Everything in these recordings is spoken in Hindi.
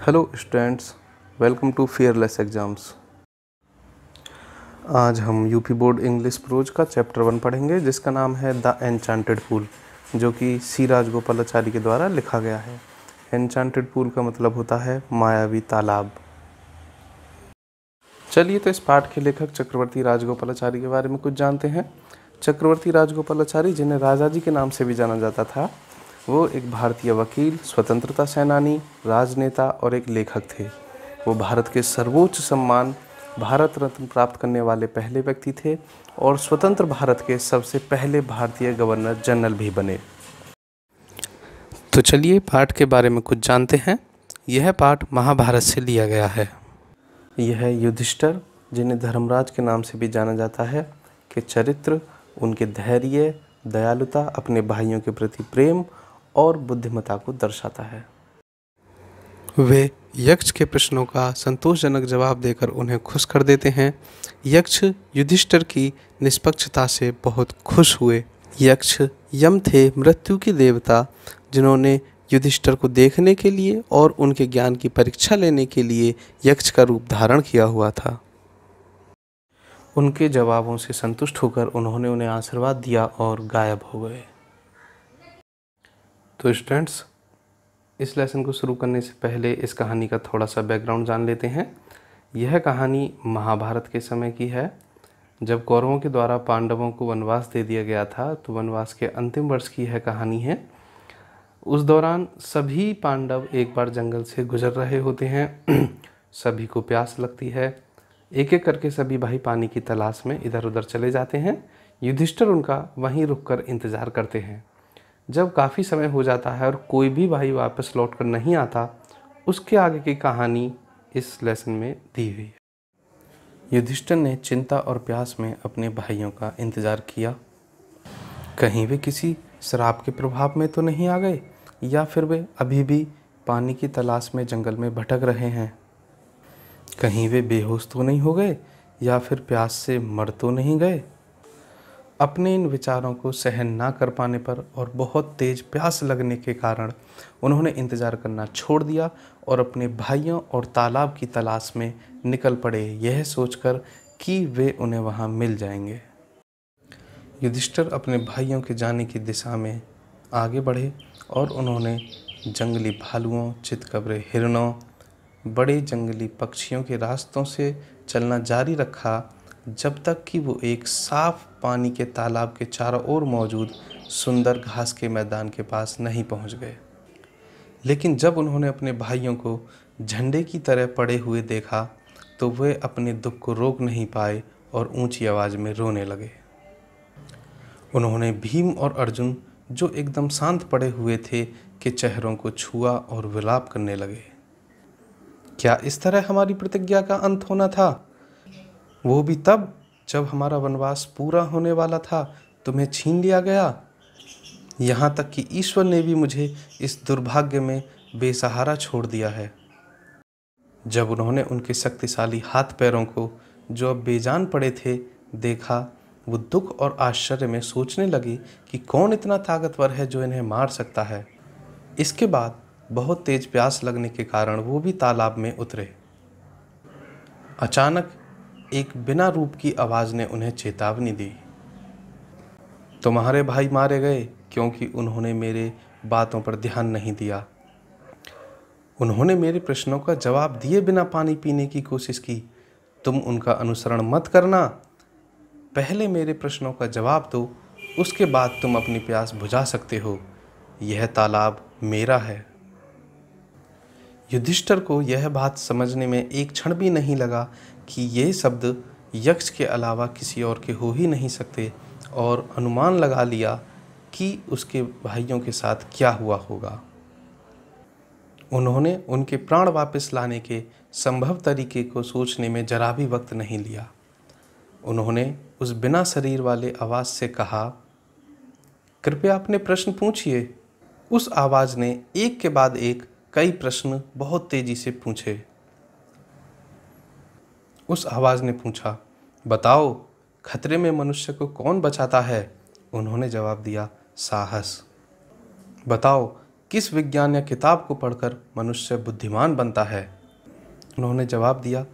Hello students, welcome to fearless exams. आज हम यूपी बोर्ड इंग्लिश प्रोज का चैप्टर 1 पढ़ेंगे, जिसका नाम है द एन्चांटेड पूल, जो कि सी राजगोपालाचारी के द्वारा लिखा गया है। एन्चांटेड पूल का मतलब होता है मायावी तालाब। चलिए तो इस पाठ के लेखक चक्रवर्ती राजगोपालाचारी के बारे में कुछ जानते हैं। चक्रवर्ती राजगोपालाचारी, जिन्हें राजा जी के नाम से भी जाना जाता था, वो एक भारतीय वकील, स्वतंत्रता सेनानी, राजनेता और एक लेखक थे। वो भारत के सर्वोच्च सम्मान भारत रत्न प्राप्त करने वाले पहले व्यक्ति थे और स्वतंत्र भारत के सबसे पहले भारतीय गवर्नर जनरल भी बने। तो चलिए पाठ के बारे में कुछ जानते हैं। यह पाठ महाभारत से लिया गया है। यह युधिष्ठिर, जिन्हें धर्मराज के नाम से भी जाना जाता है, के चरित्र, उनके धैर्य, दयालुता, अपने भाइयों के प्रति प्रेम और बुद्धिमत्ता को दर्शाता है। वे यक्ष के प्रश्नों का संतोषजनक जवाब देकर उन्हें खुश कर देते हैं। यक्ष युधिष्ठिर की निष्पक्षता से बहुत खुश हुए। यक्ष यम थे, मृत्यु के देवता, जिन्होंने युधिष्ठिर को देखने के लिए और उनके ज्ञान की परीक्षा लेने के लिए यक्ष का रूप धारण किया हुआ था। उनके जवाबों से संतुष्ट होकर उन्होंने उन्हें आशीर्वाद दिया और गायब हो गए। तो स्टूडेंट्स, इस लेसन को शुरू करने से पहले इस कहानी का थोड़ा सा बैकग्राउंड जान लेते हैं। यह कहानी महाभारत के समय की है, जब कौरवों के द्वारा पांडवों को वनवास दे दिया गया था। तो वनवास के अंतिम वर्ष की यह कहानी है। उस दौरान सभी पांडव एक बार जंगल से गुजर रहे होते हैं। सभी को प्यास लगती है। एक एक करके सभी भाई पानी की तलाश में इधर उधर चले जाते हैं। युधिष्ठिर उनका वहीं रुककर इंतज़ार करते हैं। जब काफ़ी समय हो जाता है और कोई भी भाई वापस लौटकर नहीं आता, उसके आगे की कहानी इस लेसन में दी हुई है। युधिष्ठिर ने चिंता और प्यास में अपने भाइयों का इंतज़ार किया। कहीं वे किसी शराब के प्रभाव में तो नहीं आ गए, या फिर वे अभी भी पानी की तलाश में जंगल में भटक रहे हैं। कहीं वे बेहोश तो नहीं हो गए, या फिर प्यास से मर तो नहीं गए। अपने इन विचारों को सहन ना कर पाने पर और बहुत तेज प्यास लगने के कारण उन्होंने इंतज़ार करना छोड़ दिया और अपने भाइयों और तालाब की तलाश में निकल पड़े, यह सोचकर कि वे उन्हें वहां मिल जाएंगे। युधिष्ठिर अपने भाइयों के जाने की दिशा में आगे बढ़े और उन्होंने जंगली भालुओं, चितकबरे हिरणों, बड़े जंगली पक्षियों के रास्तों से चलना जारी रखा, जब तक कि वो एक साफ पानी के तालाब के चारों ओर मौजूद सुंदर घास के मैदान के पास नहीं पहुंच गए। लेकिन जब उन्होंने अपने भाइयों को झंडे की तरह पड़े हुए देखा, तो वे अपने दुख को रोक नहीं पाए और ऊंची आवाज़ में रोने लगे। उन्होंने भीम और अर्जुन, जो एकदम शांत पड़े हुए थे, के चेहरों को छुआ और विलाप करने लगे। क्या इस तरह हमारी प्रतिज्ञा का अंत होना था? वो भी तब जब हमारा वनवास पूरा होने वाला था, तुम्हें छीन लिया गया। यहाँ तक कि ईश्वर ने भी मुझे इस दुर्भाग्य में बेसहारा छोड़ दिया है। जब उन्होंने उनके शक्तिशाली हाथ पैरों को, जो अब बेजान पड़े थे, देखा, वो दुख और आश्चर्य में सोचने लगी कि कौन इतना ताकतवर है जो इन्हें मार सकता है। इसके बाद बहुत तेज प्यास लगने के कारण वो भी तालाब में उतरे। अचानक एक बिना रूप की आवाज़ ने उन्हें चेतावनी दी। तुम्हारे भाई मारे गए क्योंकि उन्होंने मेरे बातों पर ध्यान नहीं दिया। उन्होंने मेरे प्रश्नों का जवाब दिए बिना पानी पीने की कोशिश की। तुम उनका अनुसरण मत करना। पहले मेरे प्रश्नों का जवाब दो, उसके बाद तुम अपनी प्यास बुझा सकते हो। यह तालाब मेरा है। युधिष्ठिर को यह बात समझने में एक क्षण भी नहीं लगा कि ये शब्द यक्ष के अलावा किसी और के हो ही नहीं सकते, और अनुमान लगा लिया कि उसके भाइयों के साथ क्या हुआ होगा। उन्होंने उनके प्राण वापस लाने के संभव तरीके को सोचने में जरा भी वक्त नहीं लिया। उन्होंने उस बिना शरीर वाले आवाज़ से कहा, कृपया अपने प्रश्न पूछिए। उस आवाज़ ने एक के बाद एक कई प्रश्न बहुत तेजी से पूछे। उस आवाज़ ने पूछा, बताओ, खतरे में मनुष्य को कौन बचाता है? उन्होंने जवाब दिया, साहस। बताओ, किस विज्ञान या किताब को पढ़कर मनुष्य बुद्धिमान बनता है? उन्होंने जवाब दिया,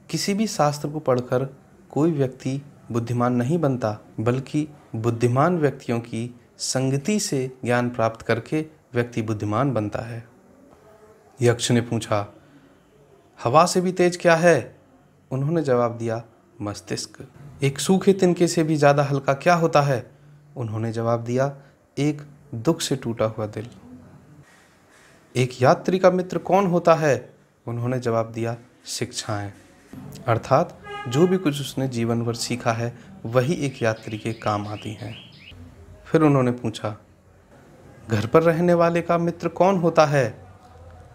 किसी भी शास्त्र को पढ़कर कोई व्यक्ति बुद्धिमान नहीं बनता, बल्कि बुद्धिमान व्यक्तियों की संगति से ज्ञान प्राप्त करके व्यक्ति बुद्धिमान बनता है। यक्ष ने पूछा, हवा से भी तेज क्या है? उन्होंने जवाब दिया, मस्तिष्क। एक सूखे तिनके से भी ज़्यादा हल्का क्या होता है? उन्होंने जवाब दिया, एक दुख से टूटा हुआ दिल। एक यात्री का मित्र कौन होता है? उन्होंने जवाब दिया, शिक्षाएं। अर्थात जो भी कुछ उसने जीवन भर सीखा है वही एक यात्री के काम आती हैं। फिर उन्होंने पूछा, घर पर रहने वाले का मित्र कौन होता है?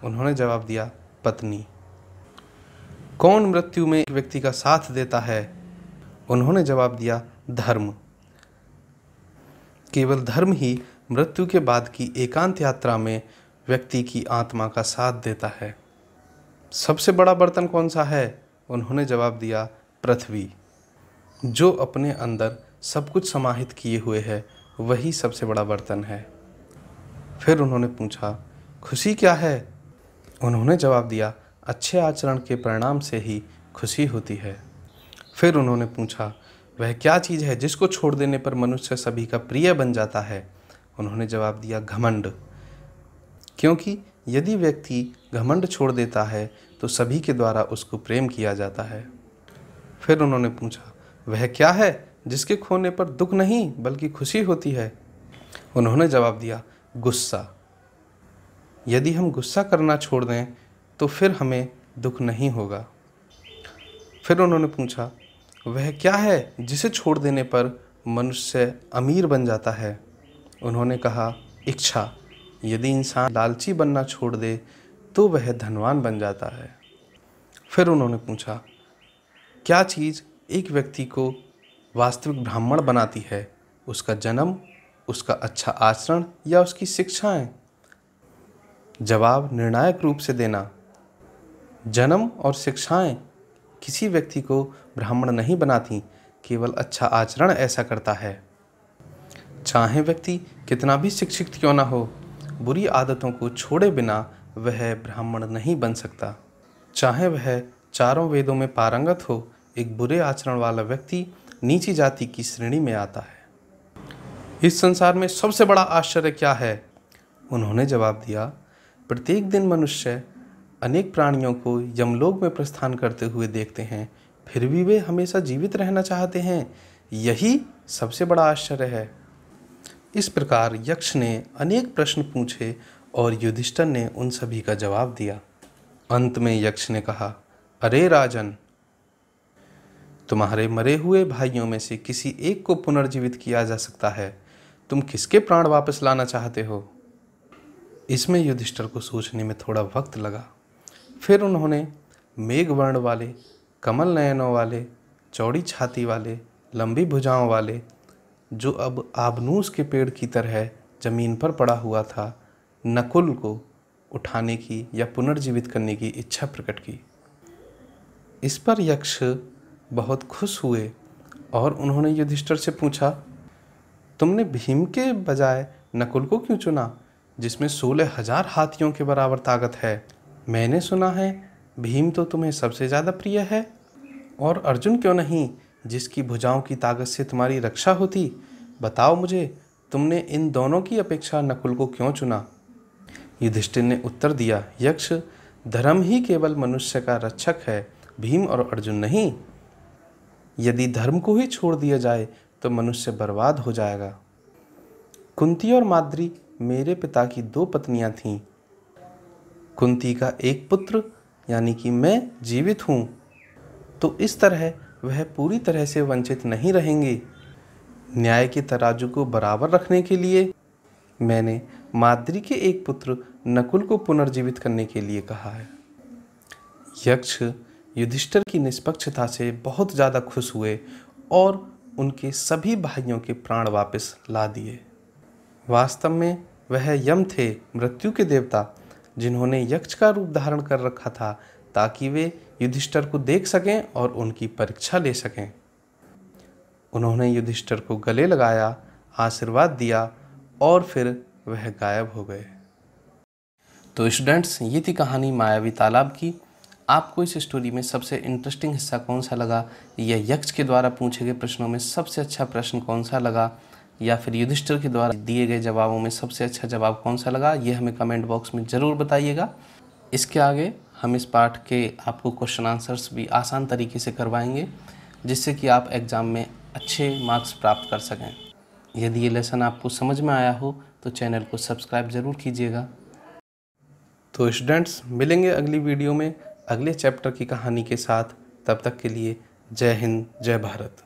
उन्होंने जवाब दिया, पत्नी। कौन मृत्यु में एक व्यक्ति का साथ देता है? उन्होंने जवाब दिया, धर्म। केवल धर्म ही मृत्यु के बाद की एकांत यात्रा में व्यक्ति की आत्मा का साथ देता है। सबसे बड़ा बर्तन कौन सा है? उन्होंने जवाब दिया, पृथ्वी। जो अपने अंदर सब कुछ समाहित किए हुए है वही सबसे बड़ा बर्तन है। फिर उन्होंने पूछा, खुशी क्या है? उन्होंने जवाब दिया, अच्छे आचरण के परिणाम से ही खुशी होती है। फिर उन्होंने पूछा, वह क्या चीज़ है जिसको छोड़ देने पर मनुष्य सभी का प्रिय बन जाता है? उन्होंने जवाब दिया, घमंड। क्योंकि यदि व्यक्ति घमंड छोड़ देता है तो सभी के द्वारा उसको प्रेम किया जाता है। फिर उन्होंने पूछा, वह क्या है जिसके खोने पर दुख नहीं बल्कि खुशी होती है? उन्होंने जवाब दिया, गुस्सा। यदि हम गुस्सा करना छोड़ दें तो फिर हमें दुख नहीं होगा। फिर उन्होंने पूछा, वह क्या है जिसे छोड़ देने पर मनुष्य अमीर बन जाता है? उन्होंने कहा, इच्छा। यदि इंसान लालची बनना छोड़ दे तो वह धनवान बन जाता है। फिर उन्होंने पूछा, क्या चीज़ एक व्यक्ति को वास्तविक ब्राह्मण बनाती है? उसका जन्म, उसका अच्छा आचरण या उसकी शिक्षाएं? जवाब निर्णायक रूप से देना। जन्म और शिक्षाएं किसी व्यक्ति को ब्राह्मण नहीं बनाती, केवल अच्छा आचरण ऐसा करता है। चाहे व्यक्ति कितना भी शिक्षित क्यों ना हो, बुरी आदतों को छोड़े बिना वह ब्राह्मण नहीं बन सकता। चाहे वह चारों वेदों में पारंगत हो, एक बुरे आचरण वाला व्यक्ति नीची जाति की श्रेणी में आता है। इस संसार में सबसे बड़ा आश्चर्य क्या है? उन्होंने जवाब दिया, प्रत्येक दिन मनुष्य अनेक प्राणियों को यमलोक में प्रस्थान करते हुए देखते हैं, फिर भी वे हमेशा जीवित रहना चाहते हैं। यही सबसे बड़ा आश्चर्य है। इस प्रकार यक्ष ने अनेक प्रश्न पूछे और युधिष्ठिर ने उन सभी का जवाब दिया। अंत में यक्ष ने कहा, अरे राजन, तुम्हारे मरे हुए भाइयों में से किसी एक को पुनर्जीवित किया जा सकता है। तुम किसके प्राण वापस लाना चाहते हो? इसमें युधिष्ठिर को सोचने में थोड़ा वक्त लगा। फिर उन्होंने मेघ वर्ण वाले, कमल नयनों वाले, चौड़ी छाती वाले, लंबी भुजाओं वाले, जो अब आबनूस के पेड़ की तरह जमीन पर पड़ा हुआ था, नकुल को उठाने की या पुनर्जीवित करने की इच्छा प्रकट की। इस पर यक्ष बहुत खुश हुए और उन्होंने युधिष्ठिर से पूछा, तुमने भीम के बजाय नकुल को क्यों चुना, जिसमें 16,000 हाथियों के बराबर ताकत है? मैंने सुना है भीम तो तुम्हें सबसे ज़्यादा प्रिय है। और अर्जुन क्यों नहीं, जिसकी भुजाओं की ताकत से तुम्हारी रक्षा होती? बताओ मुझे, तुमने इन दोनों की अपेक्षा नकुल को क्यों चुना? युधिष्ठिर ने उत्तर दिया, यक्ष, धर्म ही केवल मनुष्य का रक्षक है, भीम और अर्जुन नहीं। यदि धर्म को ही छोड़ दिया जाए तो मनुष्य बर्बाद हो जाएगा। कुंती और माद्री मेरे पिता की 2 पत्नियां थीं। कुंती का एक पुत्र यानी कि मैं जीवित हूँ, तो इस तरह वह पूरी तरह से वंचित नहीं रहेंगे। न्याय के तराजू को बराबर रखने के लिए मैंने माद्री के एक पुत्र नकुल को पुनर्जीवित करने के लिए कहा है। यक्ष युधिष्ठिर की निष्पक्षता से बहुत ज़्यादा खुश हुए और उनके सभी भाइयों के प्राण वापस ला दिए। वास्तव में वह यम थे, मृत्यु के देवता, जिन्होंने यक्ष का रूप धारण कर रखा था ताकि वे युधिष्ठिर को देख सकें और उनकी परीक्षा ले सकें। उन्होंने युधिष्ठिर को गले लगाया, आशीर्वाद दिया और फिर वह गायब हो गए। तो स्टूडेंट्स, ये थी कहानी मायावी तालाब की। आपको इस स्टोरी में सबसे इंटरेस्टिंग हिस्सा कौन सा लगा, या यक्ष के द्वारा पूछे गए प्रश्नों में सबसे अच्छा प्रश्न कौन सा लगा, या फिर युधिष्ठिर के द्वारा दिए गए जवाबों में सबसे अच्छा जवाब कौन सा लगा, ये हमें कमेंट बॉक्स में ज़रूर बताइएगा। इसके आगे हम इस पार्ट के आपको क्वेश्चन आंसर्स भी आसान तरीके से करवाएंगे, जिससे कि आप एग्ज़ाम में अच्छे मार्क्स प्राप्त कर सकें। यदि ये लेसन आपको समझ में आया हो तो चैनल को सब्सक्राइब ज़रूर कीजिएगा। तो स्टूडेंट्स, मिलेंगे अगली वीडियो में अगले चैप्टर की कहानी के साथ। तब तक के लिए जय हिंद, जय भारत।